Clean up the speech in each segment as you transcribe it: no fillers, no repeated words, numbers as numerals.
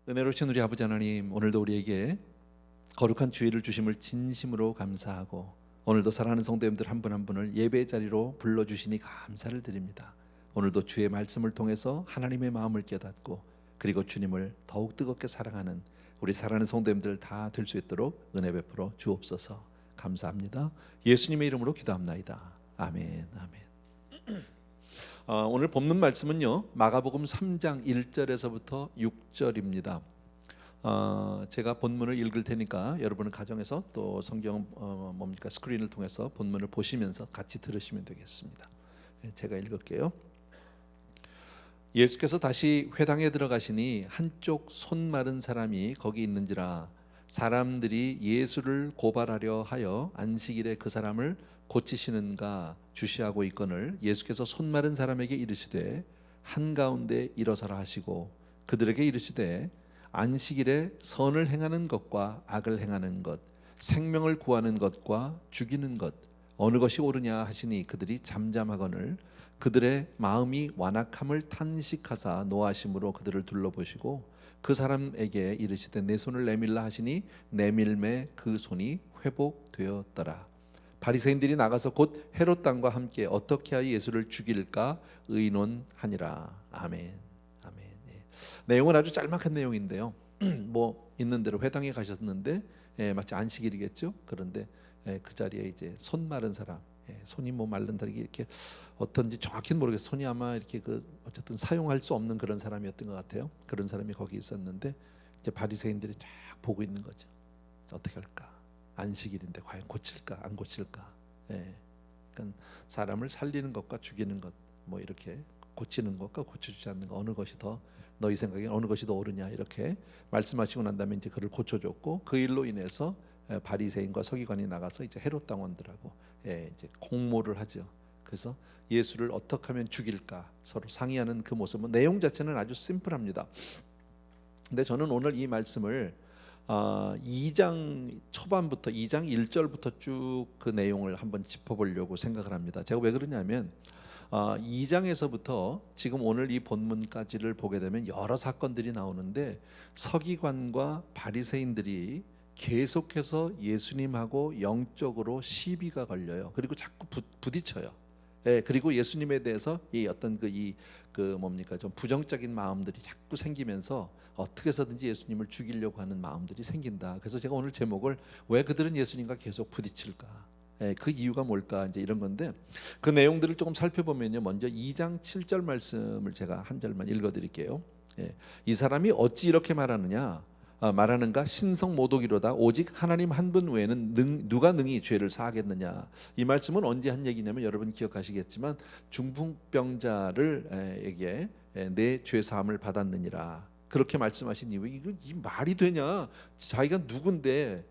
은혜로우신 우리 아버지 하나님, 오늘도 우리에게 거룩한 주일을 주심을 진심으로 감사하고, 오늘도 사랑하는 성도님들 한 분 한 분을 예배의 자리로 불러주시니 감사를 드립니다. 오늘도 주의 말씀을 통해서 하나님의 마음을 깨닫고, 그리고 주님을 더욱 뜨겁게 사랑하는 우리 사랑하는 성도님들 다 될 수 있도록 은혜 베풀어 주옵소서. 감사합니다. 예수님의 이름으로 기도합나이다. 아멘. 아멘. 오늘 본문 말씀은요, 마가복음 3장 1절에서부터 6절입니다. 제가 본문을 읽을 테니까 여러분은 가정에서 또 성경 스크린을 통해서 본문을 보시면서 같이 들으시면 되겠습니다. 제가 읽을게요. 예수께서 다시 회당에 들어가시니 한쪽 손 마른 사람이 거기 있는지라. 사람들이 예수를 고발하려 하여 안식일에 그 사람을 고치시는가 주시하고 있거늘, 예수께서 손 마른 사람에게 이르시되 한가운데 일어서라 하시고, 그들에게 이르시되 안식일에 선을 행하는 것과 악을 행하는 것, 생명을 구하는 것과 죽이는 것, 어느 것이 옳으냐 하시니 그들이 잠잠하거늘, 그들의 마음이 완악함을 탄식하사 노하심으로 그들을 둘러보시고 그 사람에게 이르시되 내 손을 내밀라 하시니 내밀매 그 손이 회복되었더라. 바리새인들이 나가서 곧 헤롯 당과 함께 어떻게 하여 예수를 죽일까 의논하니라. 아멘. 아멘. 예. 내용은 아주 짤막한 내용인데요. 뭐 있는 대로 회당에 가셨는데 마치 안식일이겠죠. 그런데 그 자리에 이제 손 마른 사람, 손이 뭐 마른다, 이렇게 어떤지 정확히는 모르겠어요. 손이 아마 이렇게 어쨌든 사용할 수 없는 그런 사람이었던 것 같아요. 그런 사람이 거기 있었는데 이제 바리새인들이 쫙 보고 있는 거죠. 어떻게 할까? 안식일인데 과연 고칠까 안 고칠까? 그러니까 사람을 살리는 것과 죽이는 것, 뭐 이렇게 고치는 것과 고쳐주지 않는 것, 어느 것이 더 너희 생각에 어느 것이 더 옳으냐, 이렇게 말씀하시고 난 다음에 이제 그를 고쳐줬고, 그 일로 인해서 바리새인과 서기관이 나가서 이제 헤롯 당원들하고 이제 공모를 하죠. 그래서 예수를 어떻게 하면 죽일까 서로 상의하는 그 모습은, 내용 자체는 아주 심플합니다. 근데 저는 오늘 이 말씀을 2장 초반부터 2장 1절부터 쭉 그 내용을 한번 짚어보려고 생각을 합니다. 제가 왜 그러냐면 2장에서부터 지금 오늘 이 본문까지를 보게 되면 여러 사건들이 나오는데, 서기관과 바리새인들이 계속해서 예수님하고 영적으로 시비가 걸려요. 그리고 자꾸 부딪혀요. 그리고 예수님에 대해서 이 어떤 좀 부정적인 마음들이 자꾸 생기면서 어떻게 해서든지 예수님을 죽이려고 하는 마음들이 생긴다. 그래서 제가 오늘 제목을 왜 그들은 예수님과 계속 부딪힐까? 그 이유가 뭘까? 이제 이런 건데, 그 내용들을 조금 살펴보면요. 먼저 2장 7절 말씀을 제가 한 절만 읽어드릴게요. 이 사람이 어찌 이렇게 말하는가? 신성 모독이로다. 오직 하나님 한 분 외에는 누가 능히 죄를 사하겠느냐. 이 말씀은 언제 한 얘기냐면, 여러분 기억하시겠지만 중풍병자를에게 내 죄 사함을 받았느니라, 그렇게 말씀하신 이후에 이 말이 되냐? 자기가 누군데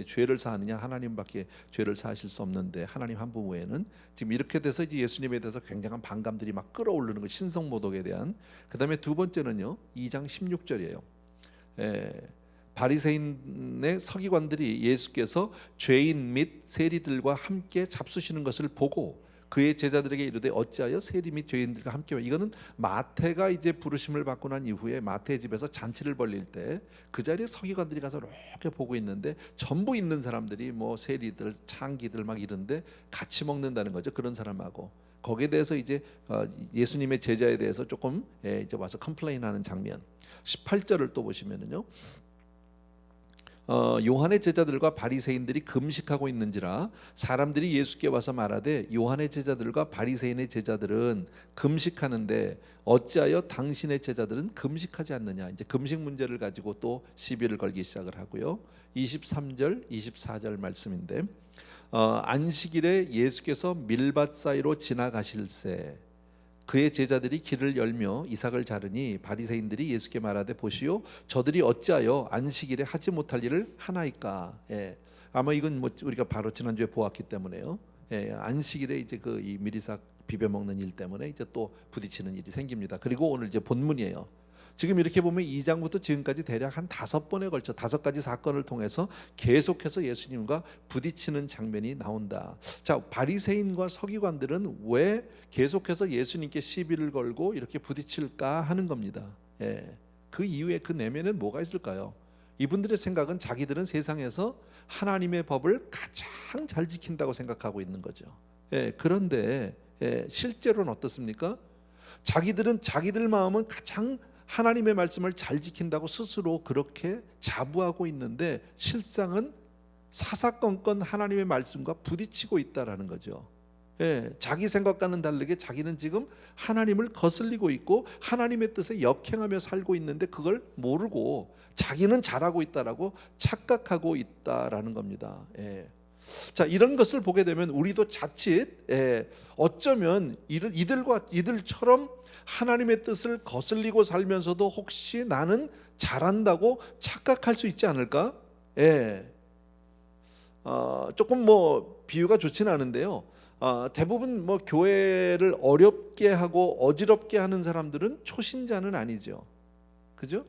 죄를 사하느냐? 하나님밖에 죄를 사하실 수 없는데 하나님 한 분 외에는. 지금 이렇게 돼서 이제 예수님에 대해서 굉장한 반감들이 막 끌어오르는 거, 신성 모독에 대한. 그다음에 두 번째는요, 2장 16절이에요. 바리새인의 서기관들이 예수께서 죄인 및 세리들과 함께 잡수시는 것을 보고 그의 제자들에게 이르되 어찌하여 세리 및 죄인들과 함께. 이거는 마태가 이제 부르심을 받고 난 이후에 마태의 집에서 잔치를 벌릴 때 그 자리에 서기관들이 가서 이렇게 보고 있는데, 전부 있는 사람들이 뭐 세리들, 창기들 막 이런데 같이 먹는다는 거죠. 그런 사람하고. 거기에 대해서 이제 예수님의 제자에 대해서 조금 이제 와서 컴플레인하는 장면. 18절을 또 보시면은요, 요한의 제자들과 바리새인들이 금식하고 있는지라 사람들이 예수께 와서 말하되 요한의 제자들과 바리새인의 제자들은 금식하는데 어찌하여 당신의 제자들은 금식하지 않느냐. 이제 금식 문제를 가지고 또 시비를 걸기 시작을 하고요. 23절 24절 말씀인데, 안식일에 예수께서 밀밭 사이로 지나가실새 그의 제자들이 길을 열며 이삭을 자르니 바리새인들이 예수께 말하되 보시오, 저들이 어찌하여 안식일에 하지 못할 일을 하나이까. 아마 이건 뭐 우리가 바로 지난주에 보았기 때문에요. 안식일에 이제 이 미리삭 비벼 먹는 일 때문에 이제 또 부딪히는 일이 생깁니다. 그리고 오늘 이제 본문이에요. 지금 이렇게 보면 2장부터 지금까지 대략 한 5번에 걸쳐 5가지 사건을 통해서 계속해서 예수님과 부딪히는 장면이 나온다. 자, 바리새인과 서기관들은 왜 계속해서 예수님께 시비를 걸고 이렇게 부딪힐까 하는 겁니다. 그 이후에 그 내면엔 뭐가 있을까요? 이분들의 생각은 자기들은 세상에서 하나님의 법을 가장 잘 지킨다고 생각하고 있는 거죠. 그런데 실제로는 어떻습니까? 자기들은 자기들 마음은 가장 하나님의 말씀을 잘 지킨다고 스스로 그렇게 자부하고 있는데 실상은 사사건건 하나님의 말씀과 부딪히고 있다라는 거죠. 자기 생각과는 다르게 자기는 지금 하나님을 거슬리고 있고 하나님의 뜻에 역행하며 살고 있는데 그걸 모르고 자기는 잘하고 있다라고 착각하고 있다라는 겁니다. 자, 이런 것을 보게 되면 우리도 자칫 어쩌면 이들처럼 하나님의 뜻을 거슬리고 살면서도 혹시 나는 잘한다고 착각할 수 있지 않을까? 조금 뭐 비유가 좋지는 않은데요. 대부분 뭐 교회를 어렵게 하고 어지럽게 하는 사람들은 초신자는 아니죠. 그죠?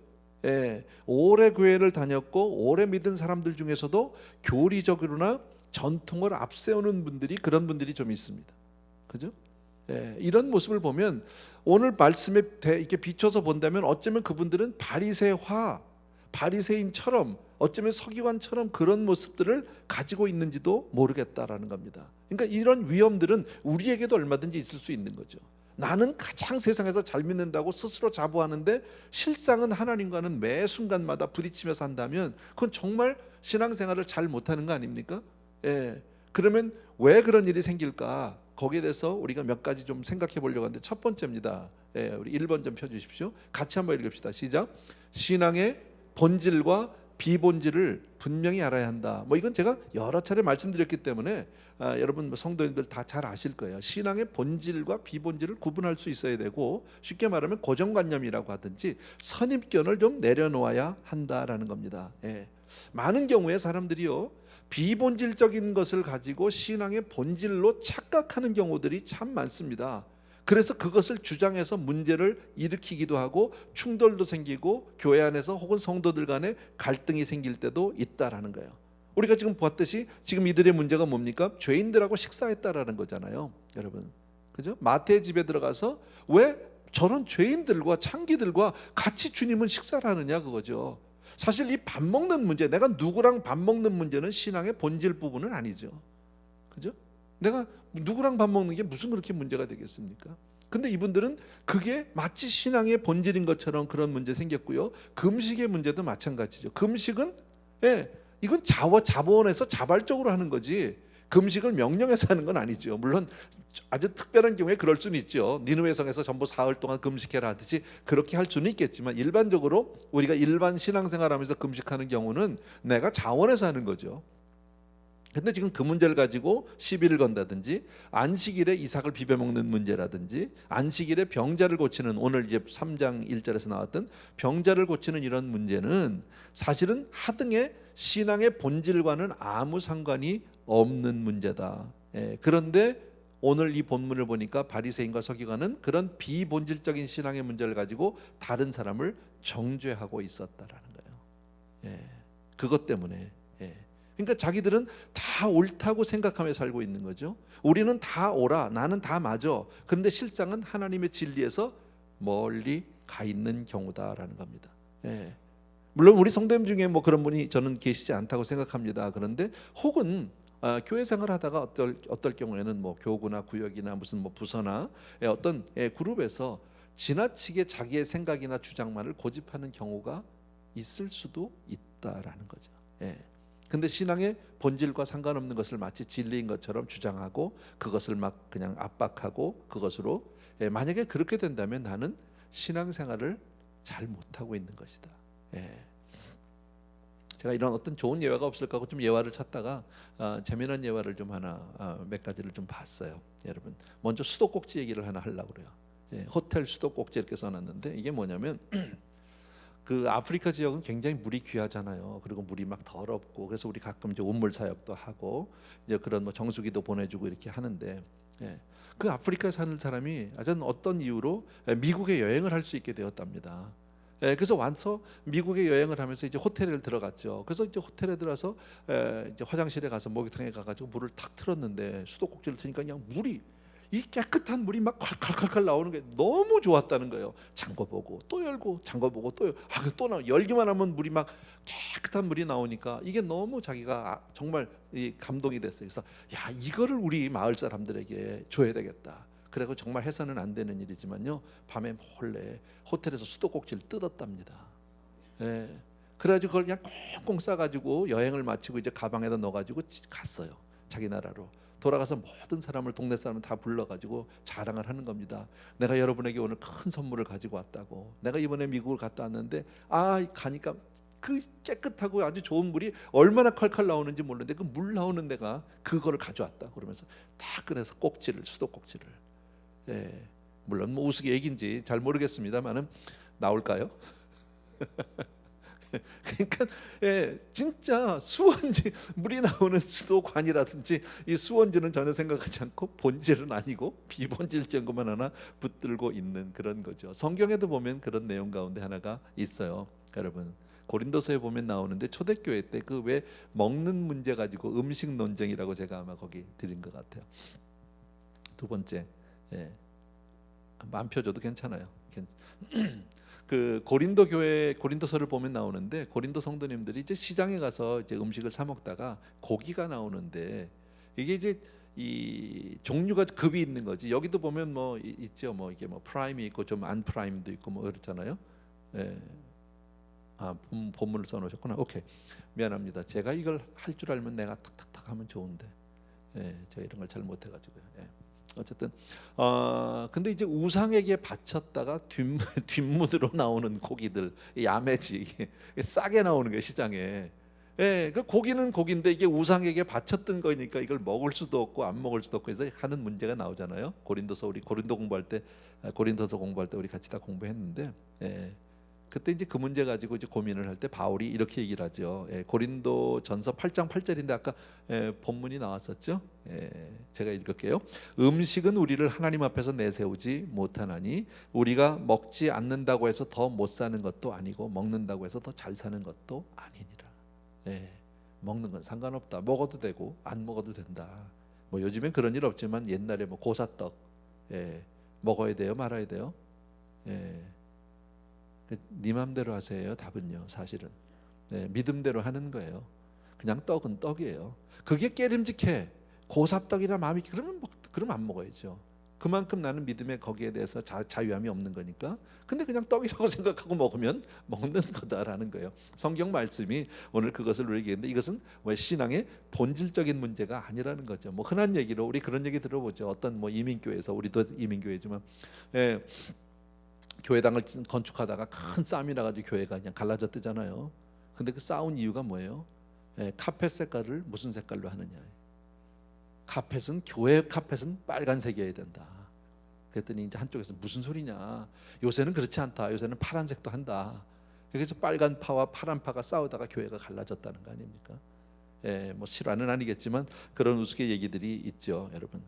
오래 교회를 다녔고 오래 믿은 사람들 중에서도 교리적으로나 전통을 앞세우는 분들이 그런 분들이 좀 있습니다. 그죠? 이런 모습을 보면 오늘 말씀에 이렇게 비춰서 본다면 어쩌면 그분들은 바리새인처럼 어쩌면 서기관처럼 그런 모습들을 가지고 있는지도 모르겠다라는 겁니다. 그러니까 이런 위험들은 우리에게도 얼마든지 있을 수 있는 거죠. 나는 가장 세상에서 잘 믿는다고 스스로 자부하는데 실상은 하나님과는 매 순간마다 부딪히며 산다면 그건 정말 신앙생활을 잘 못하는 거 아닙니까? 그러면 왜 그런 일이 생길까? 거기에 대해서 우리가 몇 가지 좀 생각해 보려고 하는데 첫 번째입니다. 우리 1번 좀 펴주십시오. 같이 한번 읽읍시다. 시작. 신앙의 본질과 비본질을 분명히 알아야 한다. 뭐 이건 제가 여러 차례 말씀드렸기 때문에 여러분 성도님들 다 잘 아실 거예요. 신앙의 본질과 비본질을 구분할 수 있어야 되고 쉽게 말하면 고정관념이라고 하든지 선입견을 좀 내려놓아야 한다라는 겁니다. 많은 경우에 사람들이요 비본질적인 것을 가지고 신앙의 본질로 착각하는 경우들이 참 많습니다. 그래서 그것을 주장해서 문제를 일으키기도 하고 충돌도 생기고 교회 안에서 혹은 성도들 간에 갈등이 생길 때도 있다라는 거예요. 우리가 지금 봤듯이 지금 이들의 문제가 뭡니까? 죄인들하고 식사했다라는 거잖아요, 여러분. 그죠? 마태의 집에 들어가서 왜 저런 죄인들과 창기들과 같이 주님은 식사를 하느냐 그거죠. 사실 이 밥 먹는 문제, 내가 누구랑 밥 먹는 문제는 신앙의 본질 부분은 아니죠. 그죠? 내가 누구랑 밥 먹는 게 무슨 그렇게 문제가 되겠습니까? 근데 이분들은 그게 마치 신앙의 본질인 것처럼 그런 문제 생겼고요. 금식의 문제도 마찬가지죠. 금식은 이건 자본에서 자발적으로 하는 거지 금식을 명령해서 하는 건 아니죠. 물론 아주 특별한 경우에 그럴 수는 있죠. 니느웨 성에서 전부 사흘 동안 금식해라 하듯이 그렇게 할 수는 있겠지만 일반적으로 우리가 일반 신앙생활하면서 금식하는 경우는 내가 자원해서 하는 거죠. 근데 지금 그 문제를 가지고 시비를 건다든지 안식일에 이삭을 비벼 먹는 문제라든지 안식일에 병자를 고치는 오늘 이제 3장 1절에서 나왔던 병자를 고치는 이런 문제는 사실은 하등의 신앙의 본질과는 아무 상관이 없는 문제다. 그런데 오늘 이 본문을 보니까 바리새인과 서기관은 그런 비본질적인 신앙의 문제를 가지고 다른 사람을 정죄하고 있었다라는 거예요. 그것 때문에 그러니까 자기들은 다 옳다고 생각하며 살고 있는 거죠. 우리는 다 옳아, 나는 다 맞아. 그런데 실상은 하나님의 진리에서 멀리 가 있는 경우다라는 겁니다. 물론 우리 성도님 중에 뭐 그런 분이 저는 계시지 않다고 생각합니다. 그런데 혹은 교회 생활하다가 어떨 경우에는 뭐 교구나 구역이나 무슨 뭐 부서나 어떤 그룹에서 지나치게 자기의 생각이나 주장만을 고집하는 경우가 있을 수도 있다라는 거죠. 근데 신앙의 본질과 상관없는 것을 마치 진리인 것처럼 주장하고 그것을 막 그냥 압박하고 그것으로 만약에 그렇게 된다면 나는 신앙생활을 잘 못하고 있는 것이다. 제가 이런 어떤 좋은 예화가 없을까 하고 좀 예화를 찾다가 재미난 예화를 좀 하나 몇 가지를 좀 봤어요. 여러분 먼저 수도꼭지 얘기를 하나 하려고 그래요. 호텔 수도꼭지 이렇게 써놨는데 이게 뭐냐면 그 아프리카 지역은 굉장히 물이 귀하잖아요. 그리고 물이 막 더럽고 그래서 우리 가끔 이제 온물 사역도 하고 이제 그런 뭐 정수기도 보내주고 이렇게 하는데 그 아프리카에 사는 사람이 어떤 이유로 미국에 여행을 할 수 있게 되었답니다. 그래서 와서 미국에 여행을 하면서 이제 호텔에 들어갔죠. 그래서 이제 호텔에 들어서 이제 화장실에 가서 목욕탕에 가가지고 물을 탁 틀었는데 수도꼭지를 트니까 그냥 물이 이 깨끗한 물이 막 콸콸콸콸 나오는 게 너무 좋았다는 거예요. 잠궈보고 또 열고 잠궈보고 또 나 열기만 하면 물이 막 깨끗한 물이 나오니까 이게 너무 자기가 정말 이 감동이 됐어요. 그래서 야, 이거를 우리 마을 사람들에게 줘야 되겠다. 그리고 정말 해서는 안 되는 일이지만요, 밤에 몰래 호텔에서 수도꼭지를 뜯었답니다. 예. 그래가지고 그걸 그냥 꽁꽁 싸가지고 여행을 마치고 이제 가방에다 넣어가지고 갔어요. 자기 나라로 돌아가서 모든 사람을, 동네 사람을 다 불러가지고 자랑을 하는 겁니다. 내가 여러분에게 오늘 큰 선물을 가지고 왔다고. 내가 이번에 미국을 갔다 왔는데 가니까 그 깨끗하고 아주 좋은 물이 얼마나 콸콸 나오는지 모르는데 그 물 나오는 데가 그거를 가져왔다 그러면서 다 꺼내서 수도꼭지를. 예. 물론 뭐 우스갯얘기인지 잘 모르겠습니다만은 나올까요? 그러니까 진짜 수원지 물이 나오는 수도관이라든지 이 수원지는 전혀 생각하지 않고 본질은 아니고 비본질 정도만 하나 붙들고 있는 그런 거죠. 성경에도 보면 그런 내용 가운데 하나가 있어요. 여러분 고린도서에 보면 나오는데 초대교회 때 그 왜 먹는 문제 가지고 음식 논쟁이라고 제가 아마 거기 드린 것 같아요. 두 번째, 안 펴줘도 괜찮아요. 그 고린도 교회 고린도서를 보면 나오는데 고린도 성도님들이 이제 시장에 가서 이제 음식을 사 먹다가 고기가 나오는데 이게 이제 이 종류가 급이 있는 거지. 여기도 보면 뭐 있죠. 뭐 이게 뭐 프라임이 있고 좀 안 프라임도 있고 뭐 그렇잖아요. 예. 본문을 써놓으셨구나. 오케이, 미안합니다. 제가 이걸 할 줄 알면 내가 탁탁탁 하면 좋은데 제가 이런 걸 잘 못해가지고요. 어쨌든 근데 이제 우상에게 바쳤다가 뒷문으로 나오는 고기들, 야매지 이게 싸게 나오는 게 시장에. 그 고기는 고기인데 이게 우상에게 바쳤던 거니까 이걸 먹을 수도 없고 안 먹을 수도 없고 해서 하는 문제가 나오잖아요. 우리 고린도서 공부할 때 우리 같이 다 공부했는데, 그때 이제 그 문제 가지고 이제 고민을 할 때 바울이 이렇게 얘기를 하죠. 고린도전서 8장 8절인데 아까 본문이 나왔었죠. 제가 읽을게요. 음식은 우리를 하나님 앞에서 내세우지 못하나니 우리가 먹지 않는다고 해서 더 못 사는 것도 아니고 먹는다고 해서 더 잘 사는 것도 아니니라. 먹는 건 상관없다. 먹어도 되고 안 먹어도 된다. 뭐 요즘엔 그런 일 없지만 옛날에 뭐 고사떡 먹어야 돼요, 말아야 돼요? 네 맘대로 하세요. 답은요, 사실은 믿음대로 하는 거예요. 그냥 떡은 떡이에요. 그게 깨림직해. 고사떡이라 마음이 그러면 안 먹어야죠. 그만큼 나는 믿음에 거기에 대해서 자유함이 없는 거니까. 근데 그냥 떡이라고 생각하고 먹으면 먹는 거다라는 거예요. 성경 말씀이 오늘 그것을 우리에게 했는데 이것은 왜 신앙의 본질적인 문제가 아니라는 거죠. 뭐 흔한 얘기로 우리 그런 얘기 들어보죠. 어떤 뭐 이민교회에서, 우리도 이민교회지만 교회당을 건축하다가 큰 싸움이 나가지고 교회가 그냥 갈라졌대잖아요. 근데 그 싸운 이유가 뭐예요? 카펫 색깔을 무슨 색깔로 하느냐. 교회 카펫은 빨간색이어야 된다. 그랬더니 이제 한쪽에서 무슨 소리냐. 요새는 그렇지 않다. 요새는 파란색도 한다. 그래서 빨간 파와 파란 파가 싸우다가 교회가 갈라졌다는 거 아닙니까? 뭐 실화는 아니겠지만 그런 우스갯 얘기들이 있죠, 여러분.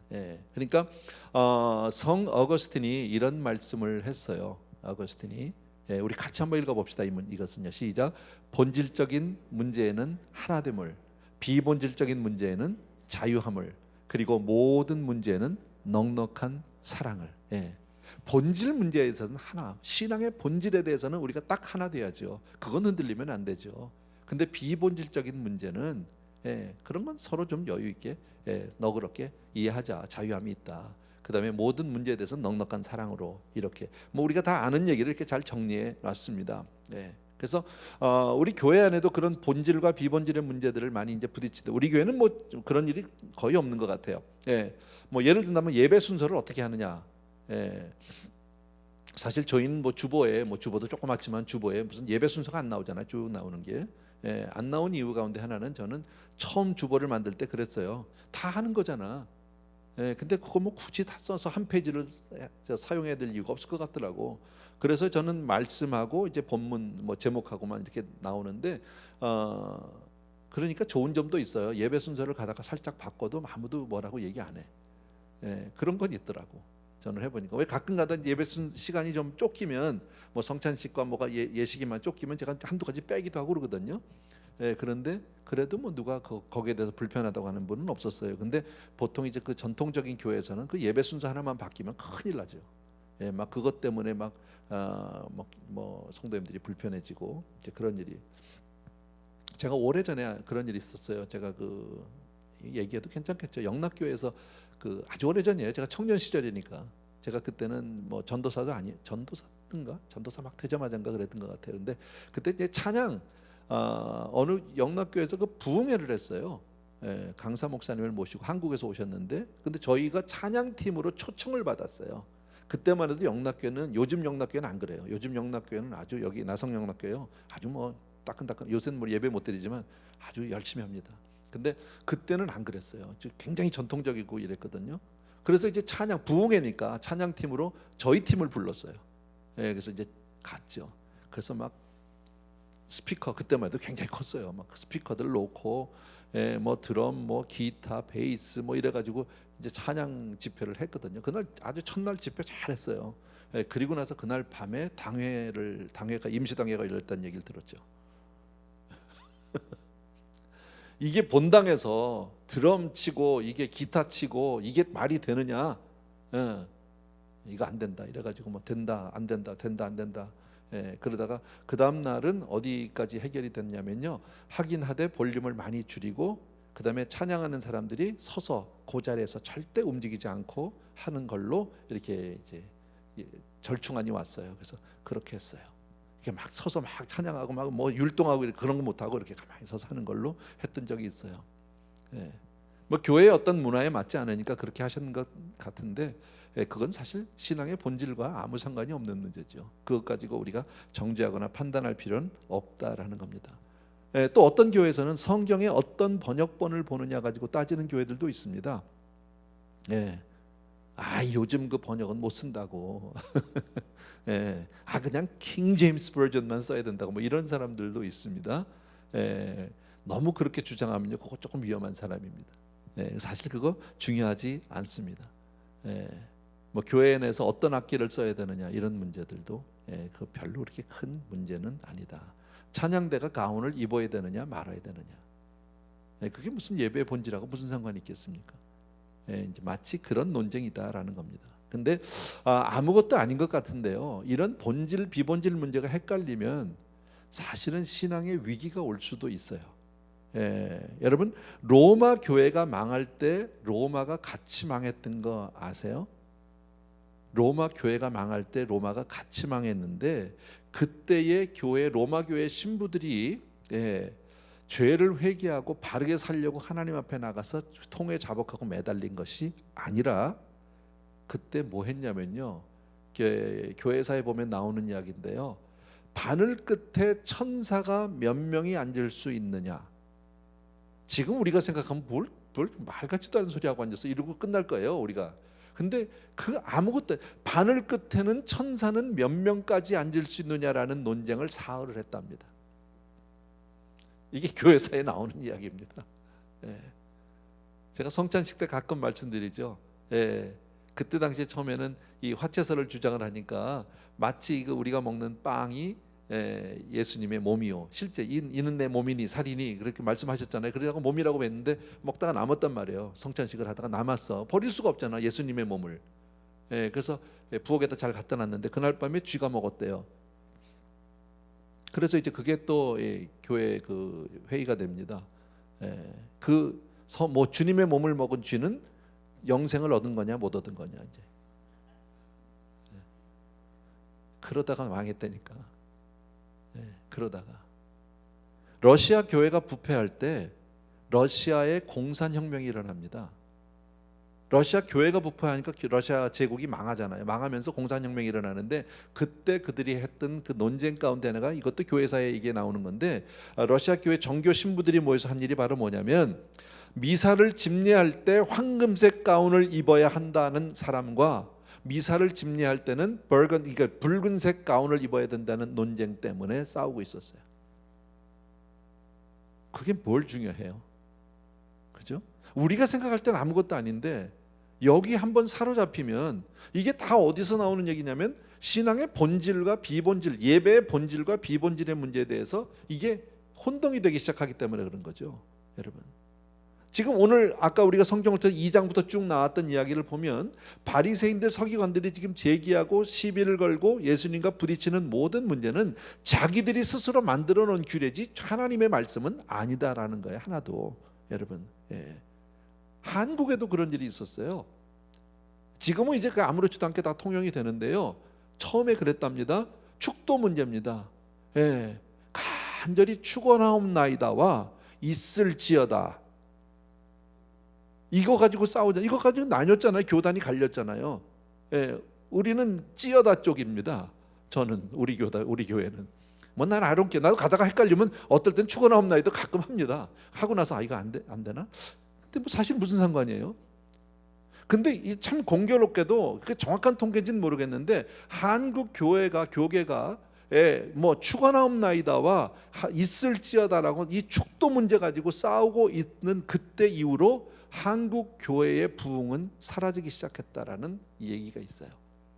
그러니까 성 어거스틴이 이런 말씀을 했어요. 어거스틴이 우리 같이 한번 읽어봅시다. 이것은요, 시작. 본질적인 문제에는 하나됨을, 비본질적인 문제에는 자유함을, 그리고 모든 문제에는 넉넉한 사랑을. 본질 문제에서는 하나, 신앙의 본질에 대해서는 우리가 딱 하나 돼야죠. 그건 흔들리면 안 되죠. 근데 비본질적인 문제는 그런 건 서로 좀 여유 있게 너그럽게 이해하자. 자유함이 있다. 그다음에 모든 문제에 대해서 넉넉한 사랑으로, 이렇게 뭐 우리가 다 아는 얘기를 이렇게 잘 정리해 놨습니다. 그래서 우리 교회 안에도 그런 본질과 비본질의 문제들을 많이 이제 부딪히다. 우리 교회는 뭐 그런 일이 거의 없는 것 같아요. 뭐 예를 들면 예배 순서를 어떻게 하느냐. 사실 저희는 뭐 주보도 조그맣지만 주보에 무슨 예배 순서가 안 나오잖아요. 쭉 나오는 게. 안 나온 이유 가운데 하나는 저는 처음 주보를 만들 때 그랬어요. 다 하는 거잖아. 근데 그거 뭐 굳이 다 써서 한 페이지를 사용해야 될 이유가 없을 것 같더라고. 그래서 저는 말씀하고 이제 본문 뭐 제목하고만 이렇게 나오는데 그러니까 좋은 점도 있어요. 예배 순서를 가다가 살짝 바꿔도 아무도 뭐라고 얘기 안 해. 그런 건 있더라고. 저는 해보니까. 왜 가끔가다 예배 시간이 좀 쫓기면 뭐 성찬식과 뭐가 예식이만 쫓기면 제가 한두 가지 빼기도 하고 그러거든요. 그런데 그래도 뭐 누가 거기에 대해서 불편하다고 하는 분은 없었어요. 근데 보통 이제 그 전통적인 교회에서는 그 예배 순서 하나만 바뀌면 큰일 나죠. 막 그것 때문에 뭐 성도님들이 불편해지고 이제 그런 일이. 제가 오래전에 그런 일이 있었어요. 제가 그 얘기해도 괜찮겠죠. 영락교회에서 그 아주 오래전이에요. 제가 청년 시절이니까. 제가 그때는 뭐 전도사도 전도사인가? 전도사 막 되자마자인가 그랬던 것 같아요. 근데 그때 이제 찬양 어느 영락교회에서 그 부흥회를 했어요. 강사 목사님을 모시고 한국에서 오셨는데, 근데 저희가 찬양팀으로 초청을 받았어요. 그때만 해도 영락교회는, 요즘 영락교회는 안 그래요. 요즘 영락교회는 아주, 여기 나성 영락교회요, 아주 뭐 따끈따끈, 요새는 뭐 예배 못 드리지만 아주 열심히 합니다. 근데 그때는 안 그랬어요. 굉장히 전통적이고 이랬거든요. 그래서 이제 찬양 부흥회니까 찬양팀으로 저희 팀을 불렀어요. 그래서 이제 갔죠. 그래서 막 스피커, 그때만 해도 굉장히 컸어요. 막 스피커들 놓고 뭐 드럼, 뭐 기타, 베이스 뭐 이래가지고 이제 찬양 집회를 했거든요. 그날 아주 첫날 집회 잘했어요. 그리고 나서 그날 밤에 당회가 임시당회가 열렸다는 얘기를 들었죠. 이게 본당에서 드럼 치고 이게 기타 치고 이게 말이 되느냐? 이거 안 된다. 이래가지고 뭐 된다, 안 된다, 된다, 안 된다. 그러다가 그 다음 날은 어디까지 해결이 됐냐면요, 하긴 하되 볼륨을 많이 줄이고, 그 다음에 찬양하는 사람들이 서서 그 자리에서 절대 움직이지 않고 하는 걸로 이렇게 이제 절충안이 왔어요. 그래서 그렇게 했어요. 이렇게 막 서서 막 찬양하고 막 뭐 율동하고 그런 거 못하고 이렇게 가만히 서서 하는 걸로 했던 적이 있어요. 뭐 교회의 어떤 문화에 맞지 않으니까 그렇게 하신 것 같은데, 그건 사실 신앙의 본질과 아무 상관이 없는 문제죠. 그것 가지고 우리가 정죄하거나 판단할 필요는 없다라는 겁니다. 또 어떤 교회에서는 성경의 어떤 번역본을 보느냐 가지고 따지는 교회들도 있습니다. 요즘 그 번역은 못 쓴다고. 그냥 킹 제임스 버전만 써야 된다고 뭐 이런 사람들도 있습니다. 너무 그렇게 주장하면요, 그거 조금 위험한 사람입니다. 사실 그거 중요하지 않습니다. 뭐 교회 내에서 어떤 악기를 써야 되느냐 이런 문제들도 그 별로 그렇게 큰 문제는 아니다. 찬양대가 가운을 입어야 되느냐 말아야 되느냐, 그게 무슨 예배의 본질하고 무슨 상관이 있겠습니까? 이제 마치 그런 논쟁이다라는 겁니다. 근데 아무것도 아닌 것 같은데요, 이런 본질 비본질 문제가 헷갈리면 사실은 신앙의 위기가 올 수도 있어요. 여러분, 로마 교회가 망할 때 로마가 같이 망했던 거 아세요? 로마 교회가 망할 때 로마가 같이 망했는데, 그때의 교회, 로마 교회 신부들이 죄를 회개하고 바르게 살려고 하나님 앞에 나가서 통에 자복하고 매달린 것이 아니라, 그때 뭐 했냐면요, 교회사에 보면 나오는 이야기인데요, 바늘 끝에 천사가 몇 명이 앉을 수 있느냐. 지금 우리가 생각하면 뭘 말 같지도 않은 소리 하고 앉아서 이러고 끝날 거예요, 우리가. 근데 그 아무것도, 바늘 끝에는 천사는 몇 명까지 앉을 수 있느냐라는 논쟁을 사흘을 했답니다. 이게 교회사에 나오는 이야기입니다. 제가 성찬식 때 가끔 말씀드리죠. 그때 당시에 처음에는 이 화채설을 주장을 하니까 마치 이거 우리가 먹는 빵이 예수님의 몸이요, 실제 이는 내 몸이니 살이니 그렇게 말씀하셨잖아요. 그러다가 몸이라고 했는데 먹다가 남았단 말이에요. 성찬식을 하다가 남았어. 버릴 수가 없잖아, 예수님의 몸을. 그래서 부엌에다 잘 갖다 놨는데 그날 밤에 쥐가 먹었대요. 그래서 이제 그게 또 교회 그 회의가 됩니다. 뭐 주님의 몸을 먹은 쥐는 영생을 얻은 거냐 못 얻은 거냐, 이제 그러다가 망했다니까. 그러다가 러시아 교회가 부패할 때 러시아에 공산혁명이 일어납니다. 러시아 교회가 부패하니까 러시아 제국이 망하잖아요. 망하면서 공산혁명이 일어나는데, 그때 그들이 했던 그 논쟁 가운데 하나가, 이것도 교회사에 이게 나오는 건데, 러시아 교회 정교 신부들이 모여서 한 일이 바로 뭐냐면, 미사를 집례할 때 황금색 가운을 입어야 한다는 사람과 미사를 집례할 때는 그러니까 붉은색 가운을 입어야 된다는 논쟁 때문에 싸우고 있었어요. 그게 뭘 중요해요? 그죠? 우리가 생각할 때는 아무것도 아닌데, 여기 한번 사로잡히면 이게 다 어디서 나오는 얘기냐면, 신앙의 본질과 비본질, 예배의 본질과 비본질의 문제에 대해서 이게 혼동이 되기 시작하기 때문에 그런 거죠, 여러분. 지금 오늘 아까 우리가 성경을 2장부터 쭉 나왔던 이야기를 보면 바리새인들 서기관들이 지금 제기하고 시비를 걸고 예수님과 부딪히는 모든 문제는 자기들이 스스로 만들어 놓은 규례지 하나님의 말씀은 아니다라는 거예요. 하나도. 여러분, 한국에도 그런 일이 있었어요. 지금은 이제 아무렇지도 않게 다 통용이 되는데요, 처음에 그랬답니다. 축도 문제입니다. 간절히 축원하옵나이다와 있을지어다, 이거 가지고 싸우자. 이거 가지고 나뉘었잖아요. 교단이 갈렸잖아요. 우리는 찌어다 쪽입니다. 저는 우리 교회는 뭐 난 I don't care. 나도 가다가 헷갈리면 어떨 땐 축원하옵나이도 가끔 합니다. 하고 나서 이거 안 되나? 근데 뭐 사실 무슨 상관이에요? 근데 참 공교롭게도 정확한 통계인지는 모르겠는데 한국 교계가 뭐 축원하옵나이다와 있을지어다라고 이 축도 문제 가지고 싸우고 있는 그때 이후로 한국 교회의 부흥은 사라지기 시작했다라는 얘기가 있어요.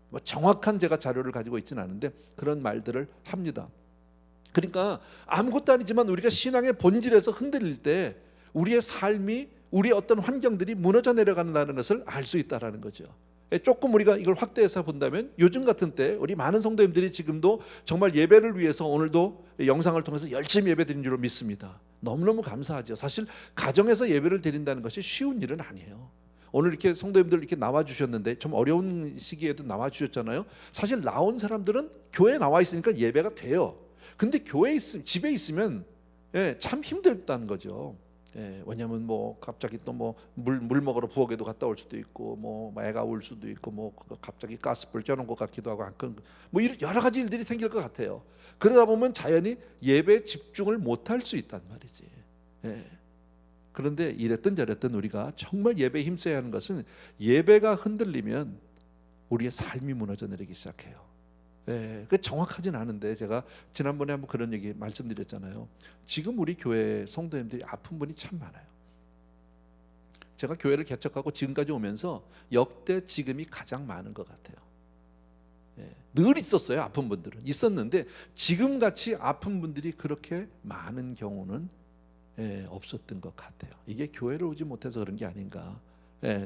뭐 정확한 제가 자료를 가지고 있지는 않은데 그런 말들을 합니다. 그러니까 아무것도 아니지만 우리가 신앙의 본질에서 흔들릴 때 우리의 삶이, 우리의 어떤 환경들이 무너져 내려간다는 것을 알 수 있다라는 거죠. 조금 우리가 이걸 확대해서 본다면 요즘 같은 때 우리 많은 성도님들이 지금도 정말 예배를 위해서 오늘도 영상을 통해서 열심히 예배드린 줄로 믿습니다. 너무너무 감사하죠. 사실 가정에서 예배를 드린다는 것이 쉬운 일은 아니에요. 오늘 이렇게 성도님들 이렇게 나와 주셨는데 좀 어려운 시기에도 나와 주셨잖아요. 사실 나온 사람들은 교회에 나와 있으니까 예배가 돼요. 근데 집에 있으면 참 힘들다는 거죠. 왜냐하면 뭐 갑자기 또 뭐 물 먹으러 부엌에도 갔다 올 수도 있고 뭐 애가 올 수도 있고 뭐 갑자기 가스불 켜놓은 것 같기도 하고 뭐 이런 여러 가지 일들이 생길 것 같아요. 그러다 보면 자연히 예배에 집중을 못할 수 있단 말이지. 그런데 이랬든 저랬든 우리가 정말 예배에 힘써야 하는 것은 예배가 흔들리면 우리의 삶이 무너져 내리기 시작해요. 그 정확하진 않은데 제가 지난번에 한번 그런 얘기 말씀드렸잖아요. 지금 우리 교회 성도님들이 아픈 분이 참 많아요. 제가 교회를 개척하고 지금까지 오면서 역대 지금이 가장 많은 것 같아요. 늘 있었어요. 아픈 분들은 있었는데 지금같이 아픈 분들이 그렇게 많은 경우는 없었던 것 같아요. 이게 교회를 오지 못해서 그런 게 아닌가.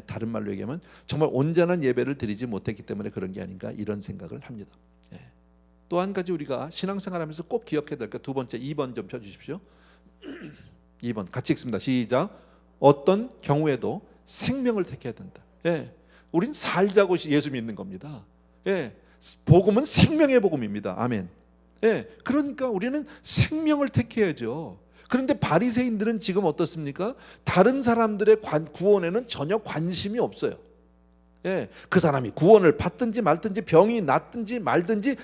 다른 말로 얘기하면 정말 온전한 예배를 드리지 못했기 때문에 그런 게 아닌가, 이런 생각을 합니다. 또 한 가지 우리가 신앙생활하면서 꼭 기억해야 될 것, 두 번째 2번 좀 펴주십시오. 2번 같이 읽습니다. 시작. 어떤 경우에도 생명을 택해야 된다. 우린 살자고 예수 믿는 겁니다. 복음은 생명의 복음입니다. 아멘. 그러니까 우리는 생명을 택해야죠. 그런데 바리새인들은 지금 어떻습니까? 다른 사람들의 구원에는 전혀 관심이 없어요. 그 사람이 구원을 받든지 말든지 병이 낫든지 말든지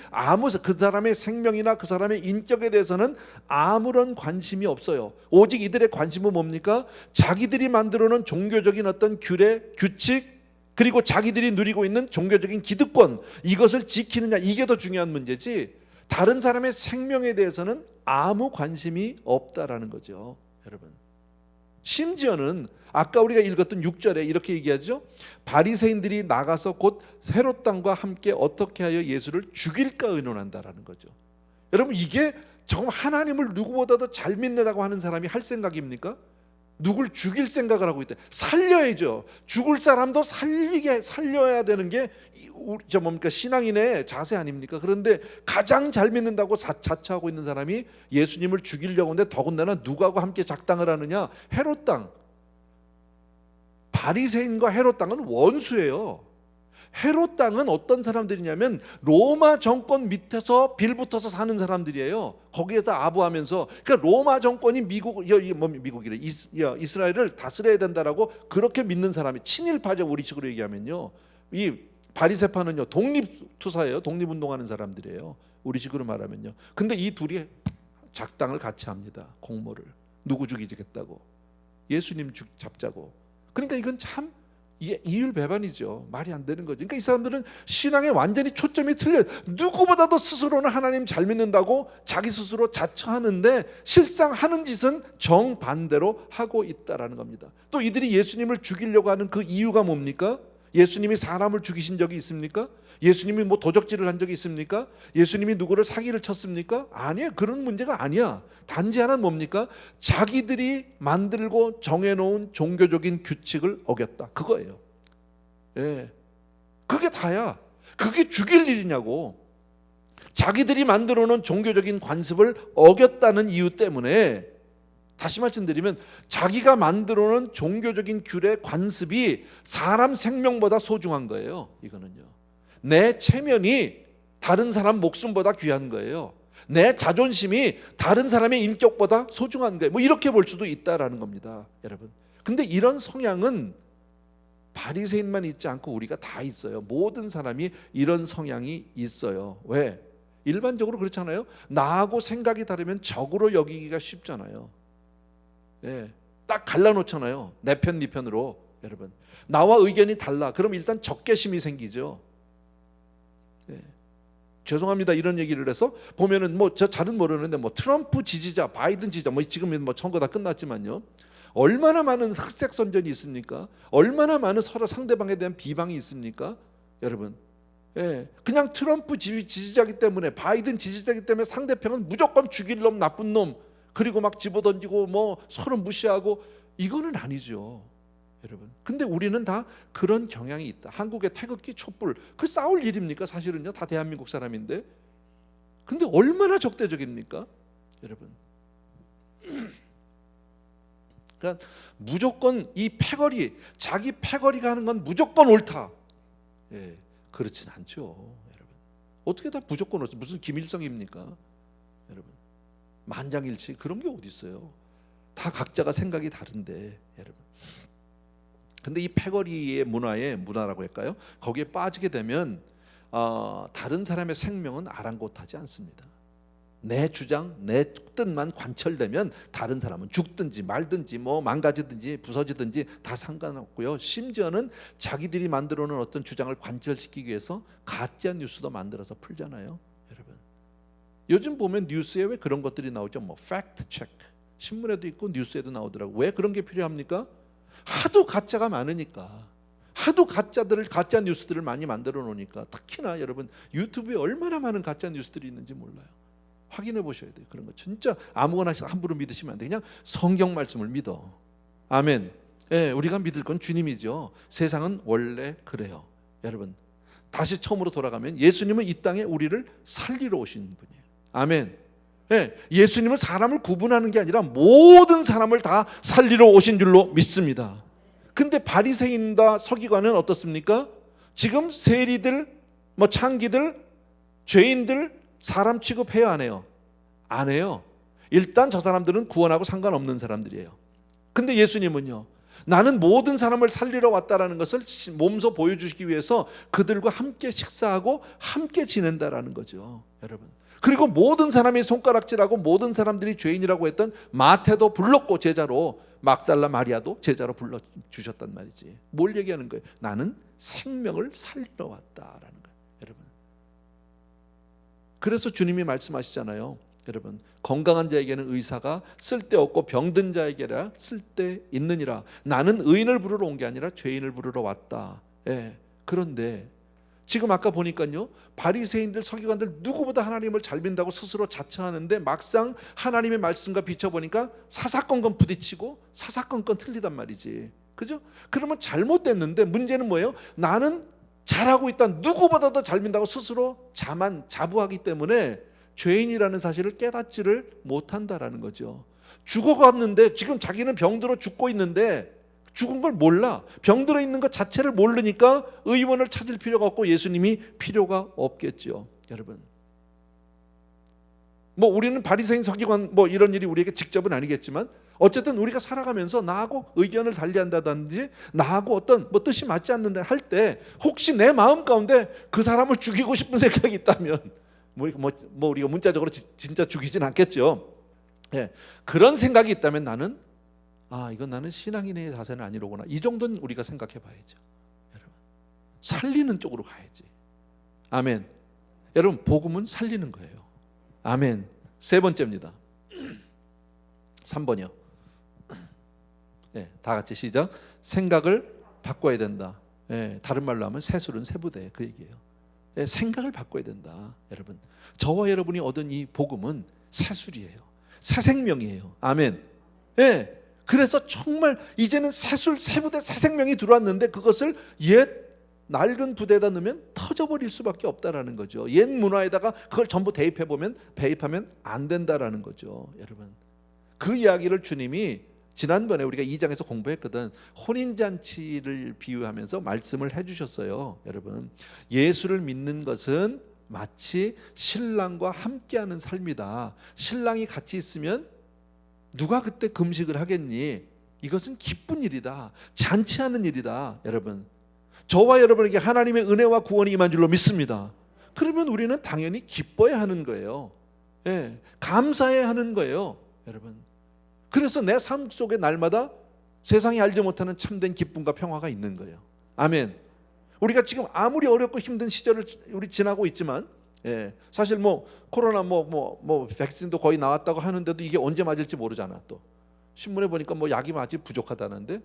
그 사람의 생명이나 그 사람의 인격에 대해서는 아무런 관심이 없어요. 오직 이들의 관심은 뭡니까? 자기들이 만들어 놓은 종교적인 어떤 규례, 규칙, 그리고 자기들이 누리고 있는 종교적인 기득권, 이것을 지키느냐, 이게 더 중요한 문제지 다른 사람의 생명에 대해서는 아무 관심이 없다라는 거죠. 여러분, 심지어는 아까 우리가 읽었던 6절에 이렇게 얘기하죠. 바리새인들이 나가서 곧 헤롯 왕과 함께 어떻게 하여 예수를 죽일까 의논한다라는 거죠. 여러분, 이게 정말 하나님을 누구보다도 잘 믿는다고 하는 사람이 할 생각입니까? 누굴 죽일 생각을 하고 있다. 살려야죠. 죽을 사람도 살려야 되는 게 뭡니까? 신앙인의 자세 아닙니까? 그런데 가장 잘 믿는다고 자처하고 있는 사람이 예수님을 죽이려고 하는데 더군다나 누구하고 함께 작당을 하느냐? 헤롯 왕. 바리새인과 헤롯 왕은 원수예요. 헤롯 왕은 어떤 사람들이냐면 로마 정권 밑에서 빌붙어서 사는 사람들이에요. 거기에서 아부하면서, 그러니까 로마 정권이 미국이래 이스라엘을 다스려야 된다라고 그렇게 믿는 사람이 친일파죠. 우리식으로 얘기하면요. 이 바리새파는요 독립투사예요. 독립운동하는 사람들이에요. 우리식으로 말하면요. 근데 이 둘이 작당을 같이 합니다. 공모를 누구 죽이겠다고, 예수님 잡자고. 그러니까 이건 참 이율배반이죠. 말이 안 되는 거죠. 그러니까 이 사람들은 신앙에 완전히 초점이 틀려요. 누구보다도 스스로는 하나님 잘 믿는다고 자기 스스로 자처하는데 실상 하는 짓은 정반대로 하고 있다라는 겁니다. 또 이들이 예수님을 죽이려고 하는 그 이유가 뭡니까? 예수님이 사람을 죽이신 적이 있습니까? 예수님이 뭐 도적질을 한 적이 있습니까? 예수님이 누구를 사기를 쳤습니까? 아니에요. 그런 문제가 아니야. 단지 하나는 뭡니까? 자기들이 만들고 정해놓은 종교적인 규칙을 어겼다. 그거예요. 예, 그게 다야. 그게 죽일 일이냐고. 자기들이 만들어놓은 종교적인 관습을 어겼다는 이유 때문에, 다시 말씀드리면 자기가 만들어놓은 종교적인 규례 관습이 사람 생명보다 소중한 거예요. 이거는요, 내 체면이 다른 사람 목숨보다 귀한 거예요. 내 자존심이 다른 사람의 인격보다 소중한 거예요. 뭐 이렇게 볼 수도 있다라는 겁니다, 여러분. 근데 이런 성향은 바리새인만 있지 않고 우리가 다 있어요. 모든 사람이 이런 성향이 있어요. 왜? 일반적으로 그렇잖아요. 나하고 생각이 다르면 적으로 여기기가 쉽잖아요. 예, 딱 갈라놓잖아요. 내 편, 네 편으로. 여러분, 나와 의견이 달라. 그럼 일단 적개심이 생기죠. 예. 죄송합니다, 이런 얘기를 해서 보면은 뭐 저 잘은 모르는데 뭐 트럼프 지지자, 바이든 지지자, 뭐 지금은 뭐 선거 다 끝났지만요, 얼마나 많은 흑색 선전이 있습니까? 얼마나 많은 서로 상대방에 대한 비방이 있습니까, 여러분? 예, 그냥 트럼프 지지자기 때문에, 바이든 지지자기 때문에 상대편은 무조건 죽일 놈, 나쁜 놈, 그리고 막 집어던지고 뭐 서로 무시하고, 이거는 아니죠, 여러분. 근데 우리는 다 그런 경향이 있다. 한국의 태극기, 촛불, 그 싸울 일입니까? 사실은요, 다 대한민국 사람인데. 근데 얼마나 적대적입니까, 여러분? 그러니까 무조건 이 패거리, 자기 패거리가 하는 건 무조건 옳다. 예, 그렇진 않죠, 여러분. 어떻게 다 무조건 옳다? 무슨 김일성입니까, 여러분? 만장일치 그런 게 어디 있어요? 다 각자가 생각이 다른데, 여러분. 근데 이 패거리의 문화라고 할까요? 거기에 빠지게 되면 다른 사람의 생명은 아랑곳하지 않습니다. 내 주장, 내 뜻만 관철되면 다른 사람은 죽든지 말든지 뭐 망가지든지 부서지든지 다 상관없고요. 심지어는 자기들이 만들어 놓은 어떤 주장을 관철시키기 위해서 가짜 뉴스도 만들어서 풀잖아요, 여러분. 요즘 보면 뉴스에 왜 그런 것들이 나오죠? 뭐 팩트 체크, 신문에도 있고 뉴스에도 나오더라고. 왜 그런 게 필요합니까? 하도 가짜가 많으니까, 하도 가짜 뉴스들을 많이 만들어 놓으니까. 특히나 여러분, 유튜브에 얼마나 많은 가짜 뉴스들이 있는지 몰라요. 확인해 보셔야 돼요. 그런 거 진짜 아무거나 함부로 믿으시면 안 돼. 그냥 성경 말씀을 믿어. 아멘. 예, 우리가 믿을 건 주님이죠. 세상은 원래 그래요, 여러분. 다시 처음으로 돌아가면 예수님은 이 땅에 우리를 살리러 오신 분이에요. 아멘. 예, 예수님은 사람을 구분하는 게 아니라 모든 사람을 다 살리러 오신 줄로 믿습니다. 근데 바리새인과 서기관은 어떻습니까? 지금 세리들, 뭐 창기들, 죄인들 사람 취급해요, 안 해요? 안 해요. 일단 저 사람들은 구원하고 상관없는 사람들이에요. 근데 예수님은요, 나는 모든 사람을 살리러 왔다라는 것을 몸소 보여주시기 위해서 그들과 함께 식사하고 함께 지낸다라는 거죠, 여러분. 그리고 모든 사람이 손가락질하고 모든 사람들이 죄인이라고 했던 마태도 불렀고 제자로, 막달라 마리아도 제자로 불러주셨단 말이지. 뭘 얘기하는 거예요? 나는 생명을 살리러 왔다라는 거예요, 여러분. 그래서 주님이 말씀하시잖아요, 여러분. 건강한 자에게는 의사가 쓸데없고 병든 자에게라 쓸데있느니라. 나는 의인을 부르러 온 게 아니라 죄인을 부르러 왔다. 예. 그런데 지금 아까 보니까요, 바리새인들, 서기관들 누구보다 하나님을 잘 믿는다고 스스로 자처하는데 막상 하나님의 말씀과 비춰보니까 사사건건 부딪히고 사사건건 틀리단 말이지. 그죠? 그러면 잘못됐는데 문제는 뭐예요? 나는 잘하고 있다, 누구보다도 잘 믿는다고 스스로 자부하기 때문에 죄인이라는 사실을 깨닫지를 못한다라는 거죠. 죽어갔는데, 지금 자기는 병들어 죽고 있는데 죽은 걸 몰라. 병들어 있는 것 자체를 모르니까 의원을 찾을 필요가 없고 예수님이 필요가 없겠죠, 여러분. 뭐 우리는 바리새인, 서기관 뭐 이런 일이 우리에게 직접은 아니겠지만 어쨌든 우리가 살아가면서 나하고 의견을 달리한다든지 나하고 어떤 뭐 뜻이 맞지 않는다 할 때 혹시 내 마음 가운데 그 사람을 죽이고 싶은 생각이 있다면 뭐 우리가 문자적으로 진짜 죽이진 않겠죠. 예, 그런 생각이 있다면 나는 이건 나는 신앙인의 자세는 아니로구나. 이 정도는 우리가 생각해 봐야죠, 여러분. 살리는 쪽으로 가야지. 아멘. 여러분, 복음은 살리는 거예요. 아멘. 세 번째입니다. 3번이요. 네, 다 같이 시작. 생각을 바꿔야 된다. 다른 말로 하면 새술은 새부대, 그 얘기예요. 생각을 바꿔야 된다. 여러분, 저와 여러분이 얻은 이 복음은 새술이에요. 새 생명이에요. 아멘. 그래서 정말 이제는 새술, 새부대, 새 생명이 들어왔는데 그것을 옛 낡은 부대에다 넣으면 터져버릴 수밖에 없다라는 거죠. 옛 문화에다가 그걸 전부 배입하면 안 된다라는 거죠. 여러분, 그 이야기를 주님이 지난번에 우리가 2장에서 공부했거든. 혼인잔치를 비유하면서 말씀을 해주셨어요. 여러분, 예수를 믿는 것은 마치 신랑과 함께하는 삶이다. 신랑이 같이 있으면 누가 그때 금식을 하겠니? 이것은 기쁜 일이다. 잔치하는 일이다. 여러분, 저와 여러분에게 하나님의 은혜와 구원이 임한 줄로 믿습니다. 그러면 우리는 당연히 기뻐야 하는 거예요. 감사해야 하는 거예요. 여러분, 그래서 내 삶 속에 날마다 세상이 알지 못하는 참된 기쁨과 평화가 있는 거예요. 아멘. 우리가 지금 아무리 어렵고 힘든 시절을 우리 지나고 있지만, 사실 코로나 백신도 거의 나왔다고 하는데도 이게 언제 맞을지 모르잖아. 또 신문에 보니까 약이 아직 부족하다는데,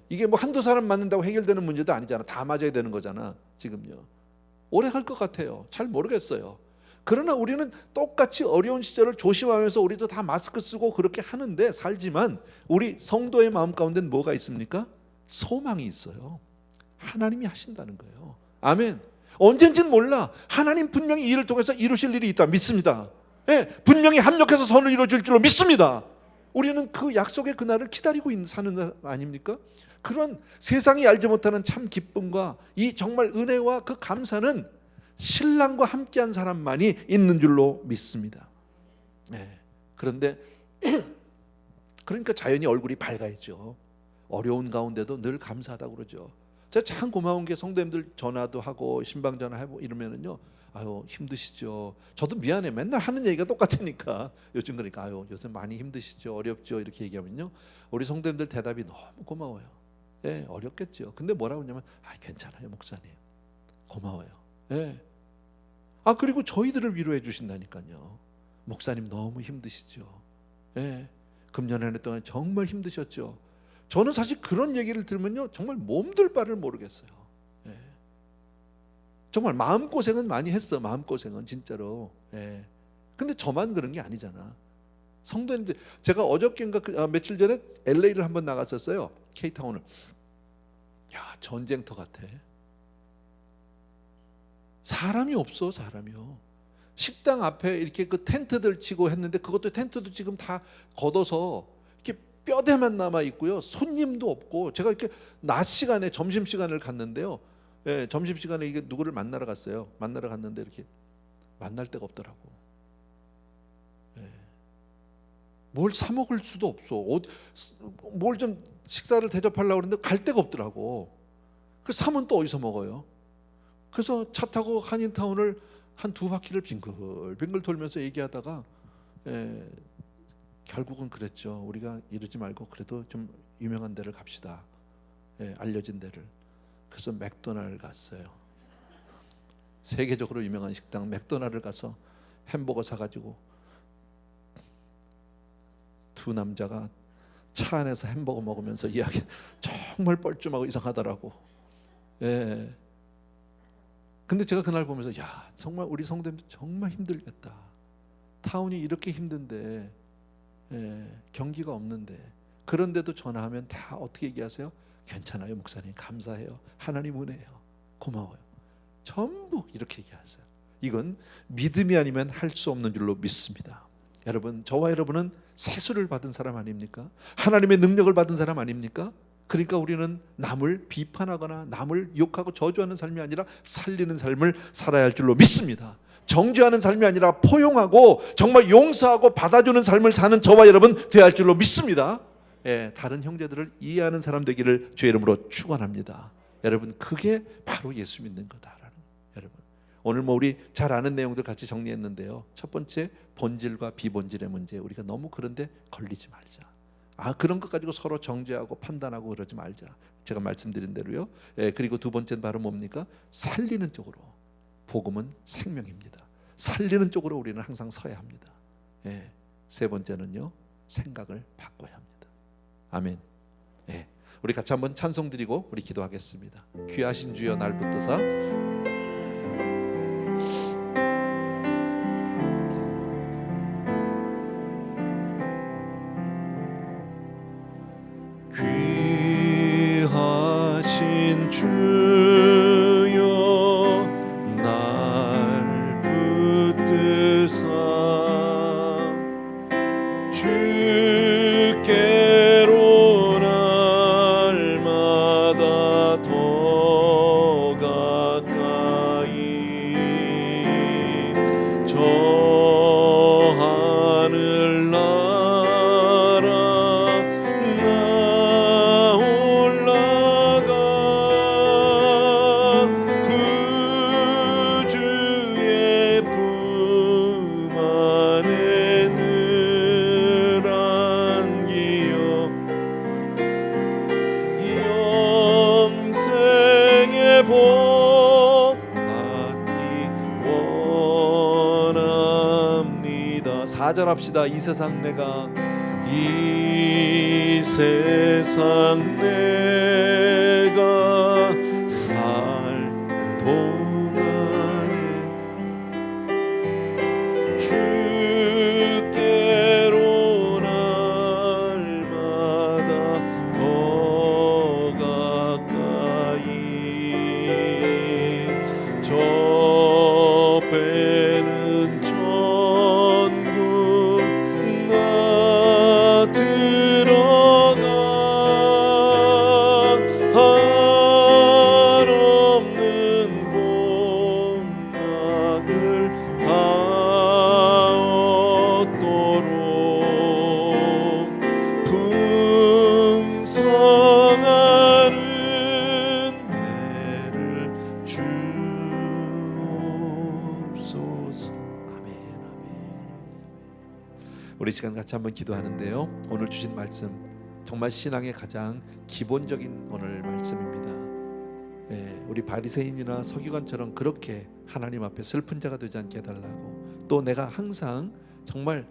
이게 한두 사람 맞는다고 해결되는 문제도 아니잖아. 다 맞아야 되는 거잖아. 지금요. 오래 갈 것 같아요. 잘 모르겠어요. 그러나 우리는 똑같이 어려운 시절을 조심하면서 우리도 다 마스크 쓰고 그렇게 하는데 살지만, 우리 성도의 마음 가운데는 뭐가 있습니까? 소망이 있어요. 하나님이 하신다는 거예요. 아멘. 언젠지는 몰라. 하나님 분명히 이 일을 통해서 이루실 일이 있다 믿습니다. 분명히 합력해서 선을 이루어줄 줄로 믿습니다. 우리는 그 약속의 그날을 기다리고 사는 거 아닙니까? 그런 세상이 알지 못하는 참 기쁨과 이 정말 은혜와 그 감사는 신랑과 함께한 사람만이 있는 줄로 믿습니다. 그런데 그러니까 자연히 얼굴이 밝아야죠. 어려운 가운데도 늘 감사하다고 그러죠. 제가 참 고마운 게 성도님들 전화도 하고 신방 전화하고 이러면은요, 아유 힘드시죠. 저도 미안해. 맨날 하는 얘기가 똑같으니까 요즘 그러니까 아유 요새 많이 힘드시죠. 어렵죠. 이렇게 얘기하면요, 우리 성도님들 대답이 너무 고마워요. 어렵겠죠. 근데 뭐라고 하냐면 괜찮아요 목사님. 고마워요. 그리고 저희들을 위로해 주신다니까요. 목사님 너무 힘드시죠. 금년 한 해 동안 정말 힘드셨죠. 저는 사실 그런 얘기를 들으면요, 정말 몸둘 바를 모르겠어요. 정말 마음고생은 많이 했어. 마음고생은 진짜로. 근데 저만 그런 게 아니잖아. 성도님들, 제가 어저께인가 며칠 전에 LA를 한번 나갔었어요. K타운을. 야, 전쟁터 같아. 사람이 없어. 사람이요. 식당 앞에 이렇게 그 텐트들 치고 했는데 그것도 텐트도 지금 다 걷어서 이렇게 뼈대만 남아 있고요. 손님도 없고. 제가 이렇게 낮 시간에 점심 시간을 갔는데요. 점심 시간에 이게 누구를 만나러 갔어요. 만나러 갔는데 이렇게 만날 데가 없더라고. 뭘 사 먹을 수도 없어. 뭘 좀 식사를 대접하려고 그러는데 갈 데가 없더라고. 그 사면 또 어디서 먹어요? 그래서 차 타고 한인타운을 한 2바퀴를 빙글빙글 돌면서 얘기하다가 결국은 그랬죠. 우리가 이러지 말고 그래도 좀 유명한 데를 갑시다. 알려진 데를. 그래서 맥도날드 갔어요. 세계적으로 유명한 식당 맥도날드 가서 햄버거 사가지고 두 남자가 차 안에서 햄버거 먹으면서 이야기 정말 뻘쭘하고 이상하더라고. 근데 제가 그날 보면서 야, 정말 우리 성도님들 정말 힘들겠다. 타운이 이렇게 힘든데, 경기가 없는데, 그런데도 전화하면 다 어떻게 얘기하세요? 괜찮아요 목사님, 감사해요, 하나님 은혜예요, 고마워요. 전부 이렇게 얘기하세요. 이건 믿음이 아니면 할 수 없는 줄로 믿습니다. 여러분, 저와 여러분은 세수를 받은 사람 아닙니까? 하나님의 능력을 받은 사람 아닙니까? 그러니까 우리는 남을 비판하거나 남을 욕하고 저주하는 삶이 아니라 살리는 삶을 살아야 할 줄로 믿습니다. 정죄하는 삶이 아니라 포용하고 정말 용서하고 받아주는 삶을 사는 저와 여러분 되어야 할 줄로 믿습니다. 다른 형제들을 이해하는 사람 되기를 주의 이름으로 축원합니다. 여러분, 그게 바로 예수 믿는 거다라는. 여러분, 오늘 우리 잘 아는 내용들 같이 정리했는데요. 첫 번째, 본질과 비본질의 문제. 우리가 너무 그런데 걸리지 말자. 그런 것 가지고 서로 정죄하고 판단하고 그러지 말자. 제가 말씀드린 대로요. 그리고 두 번째는 바로 뭡니까? 살리는 쪽으로. 복음은 생명입니다. 살리는 쪽으로 우리는 항상 서야 합니다. 세 번째는요, 생각을 바꿔야 합니다. 아멘. 우리 같이 한번 찬송 드리고 우리 기도하겠습니다. 귀하신 주여 날 붙드사 귀하신 주여 날 붙드사 주께로 날마다 더 가까이 저 하늘 나라 나 올라가 구주의 품 안에 늘 안기어 영생의 복 받기 원합니다. 4절 합시다. 이 세상 내가 이 세상 내가 살 동안에 주께로 날마다 더 가까이 저 배는 천국 나 들어가 한없는 복락을 다 얻도록 풍성한 은혜를 주옵소서. 아멘, 아멘. 우리 시간 같이 한번 기도하는데요. 오늘 주신 말씀 정말 신앙의 가장 기본적인 오늘 말씀입니다. 우리 바리새인이나 서기관처럼 그렇게 하나님 앞에 슬픈 자가 되지 않게 해달라고, 또 내가 항상 정말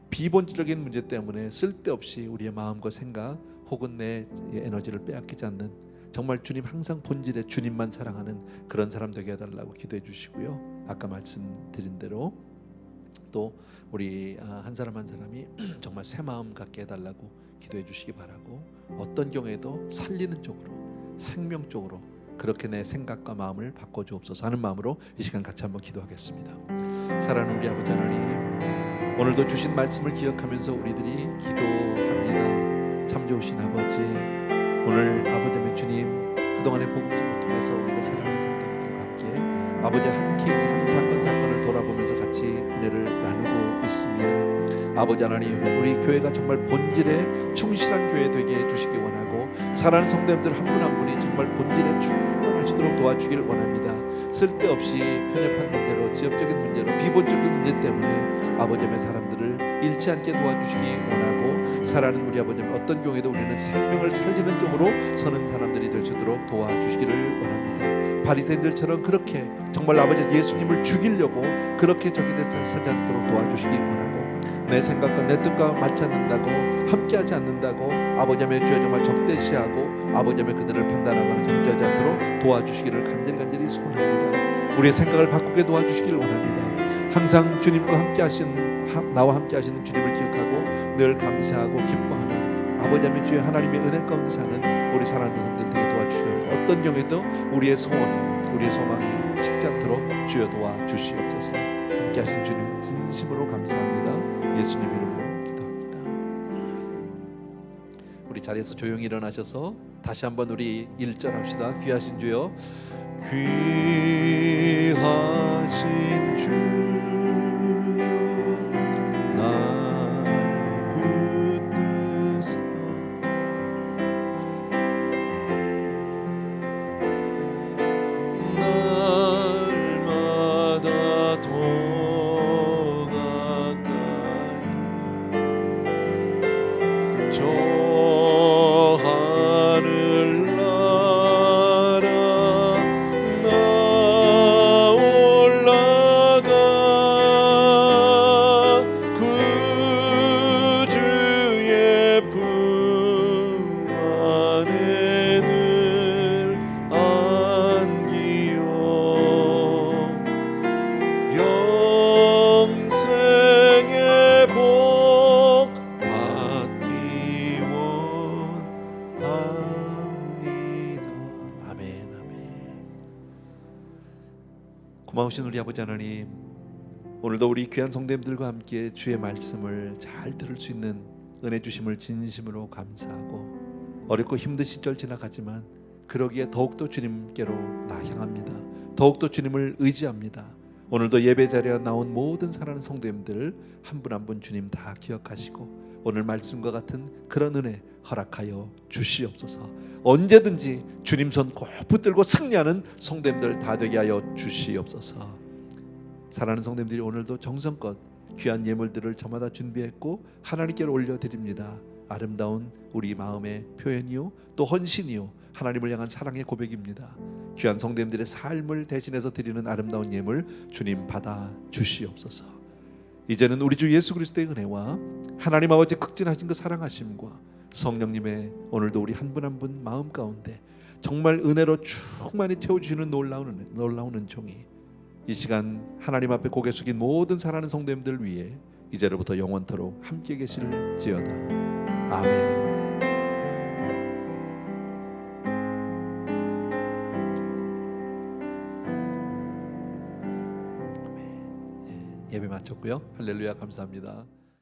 비본질적인 문제 때문에 쓸데없이 우리의 마음과 생각 혹은 내 에너지를 빼앗기지 않는, 정말 주님 항상 본질에 주님만 사랑하는 그런 사람 되게 해달라고 기도해 주시고요. 아까 말씀드린 대로 또 우리 한 사람 한 사람이 정말 새 마음 갖게 해달라고 기도해 주시기 바라고, 어떤 경우에도 살리는 쪽으로, 생명 쪽으로 그렇게 내 생각과 마음을 바꿔주옵소서 하는 마음으로 이 시간 같이 한번 기도하겠습니다. 사랑하는 우리 아버지 하나님, 오늘도 주신 말씀을 기억하면서 우리들이 기도합니다. 참 좋으신 아버지, 오늘 아버지의 주님 그동안의 복음을 통해서 우리가 사랑하는 성도들과 함께 아버지 한 케이스 한 사건 사건을 돌아보면서 같이 은혜를 나누고 있습니다. 아버지 하나님, 우리 교회가 정말 본질에 충실한 교회 되게 해주시기 원하고, 사랑하는 성도님들 한 분 한 분이 정말 본질에 충만하시도록 도와주기를 원합니다. 쓸데없이 편협한 문제로, 지역적인 문제로, 비본적인 문제 때문에 아버지의 사람들을 잃지 않게 도와주시기 원하고, 사랑하는 우리 아버지, 어떤 경우에도 우리는 생명을 살리는 쪽으로 서는 사람들이 될 수 있도록 도와주시기를 원합니다. 바리새인들처럼 그렇게 정말 아버지 예수님을 죽이려고 그렇게 저기 돼서 서지 않도록 도와주시기 원하고, 내 생각과 내 뜻과 맞지 않는다고, 함께하지 않는다고 아버지의 주여 정말 적대시하고 아버지의 그들을 판단하거나 정죄하지 않도록 도와주시기를 간절히 소원합니다. 우리의 생각을 바꾸게 도와주시기를 원합니다. 항상 주님과 함께하신, 나와 함께하시는 주님을 기억하고 늘 감사하고 기뻐하는 아버지의 주여 하나님의 은혜 가운데 사는 우리 사랑하는 사람들 되게 도와주시고, 어떤 경우에도 우리의 소원이, 우리의 소망이 식지 않도록 주여 도와주시옵소서. 함께하신 주님 진심으로 감사합니다. 예수님 이름으로 기도합니다. 우리 자리에서 조용히 일어나셔서 다시 한번 우리 1절 합시다. 귀하신 주여, 귀하신 주여 날 붙드사 날마다 더 저 하늘 나라 나 올라가 아멘, 아멘. 고마우신 우리 아버지 하나님, 오늘도 우리 귀한 성도님들과 함께 주의 말씀을 잘 들을 수 있는 은혜 주심을 진심으로 감사하고, 어렵고 힘든 시절 지나가지만 그러기에 더욱더 주님께로 나향합니다. 더욱더 주님을 의지합니다. 오늘도 예배 자리에 나온 모든 사랑하는 성도님들 한 분 한 분 주님 다 기억하시고 오늘 말씀과 같은 그런 은혜 허락하여 주시옵소서. 언제든지 주님 손 꼭 붙들고 승리하는 성도님들 다 되게 하여 주시옵소서. 사랑하는 성도님들이 오늘도 정성껏 귀한 예물들을 저마다 준비했고 하나님께로 올려드립니다. 아름다운 우리 마음의 표현이요 또 헌신이요 하나님을 향한 사랑의 고백입니다. 귀한 성도님들의 삶을 대신해서 드리는 아름다운 예물 주님 받아 주시옵소서. 이제는 우리 주 예수 그리스도의 은혜와 하나님 아버지 극진하신 그 사랑하심과 성령님의 오늘도 우리 한 분 한 분 마음 가운데 정말 은혜로 충만히 채워주시는 놀라운 은총이 이 시간 하나님 앞에 고개 숙인 모든 사랑하는 성도님들 위해 이제로부터 영원토록 함께 계실지어다. 아멘. 예배 마쳤고요. 할렐루야, 감사합니다.